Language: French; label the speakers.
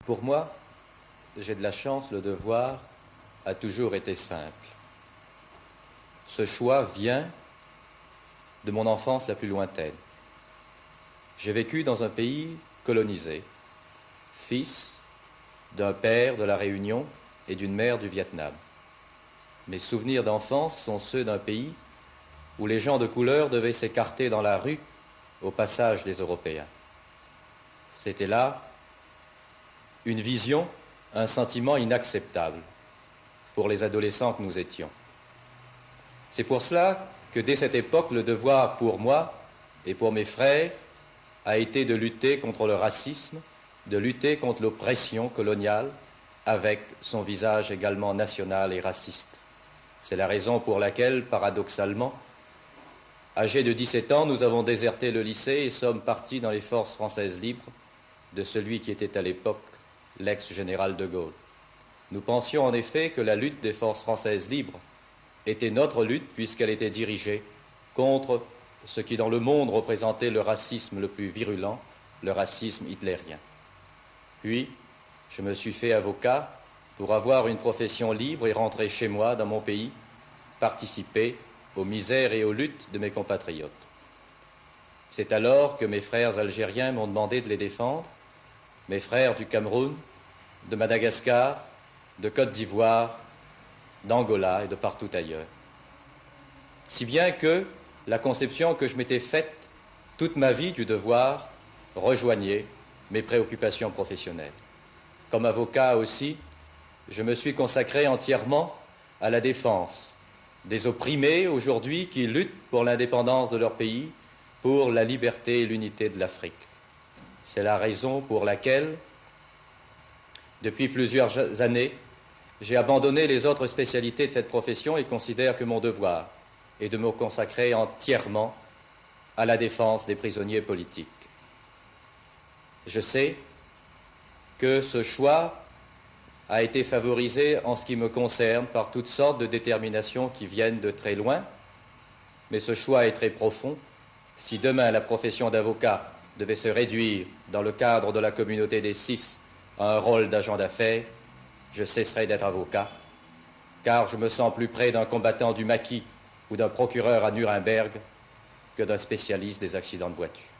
Speaker 1: Pour moi, j'ai de la chance, le devoir a toujours été simple. Ce choix vient de mon enfance la plus lointaine. J'ai vécu dans un pays colonisé, fils d'un père de la Réunion et d'une mère du Vietnam. Mes souvenirs d'enfance sont ceux d'un pays où les gens de couleur devaient s'écarter dans la rue au passage des Européens. C'était là une vision, un sentiment inacceptable pour les adolescents que nous étions. C'est pour cela que dès cette époque, le devoir pour moi et pour mes frères a été de lutter contre le racisme, de lutter contre l'oppression coloniale avec son visage également national et raciste. C'est la raison pour laquelle, paradoxalement, âgés de 17 ans, nous avons déserté le lycée et sommes partis dans les forces françaises libres de celui qui était à l'époque l'ex-général de Gaulle. Nous pensions en effet que la lutte des forces françaises libres était notre lutte puisqu'elle était dirigée contre ce qui dans le monde représentait le racisme le plus virulent, le racisme hitlérien. Puis, je me suis fait avocat pour avoir une profession libre et rentrer chez moi, dans mon pays, participer aux misères et aux luttes de mes compatriotes. C'est alors que mes frères algériens m'ont demandé de les défendre, mes frères du Cameroun, de Madagascar, de Côte d'Ivoire, d'Angola et de partout ailleurs. Si bien que la conception que je m'étais faite toute ma vie du devoir rejoignait mes préoccupations professionnelles. Comme avocat aussi, je me suis consacré entièrement à la défense des opprimés aujourd'hui qui luttent pour l'indépendance de leur pays, pour la liberté et l'unité de l'Afrique. C'est la raison pour laquelle, depuis plusieurs années, j'ai abandonné les autres spécialités de cette profession et considère que mon devoir est de me consacrer entièrement à la défense des prisonniers politiques. Je sais que ce choix a été favorisé en ce qui me concerne par toutes sortes de déterminations qui viennent de très loin, mais ce choix est très profond. Si demain la profession d'avocat devait se réduire dans le cadre de la communauté des 6 à un rôle d'agent d'affaires, je cesserai d'être avocat, car je me sens plus près d'un combattant du maquis ou d'un procureur à Nuremberg que d'un spécialiste des accidents de voiture.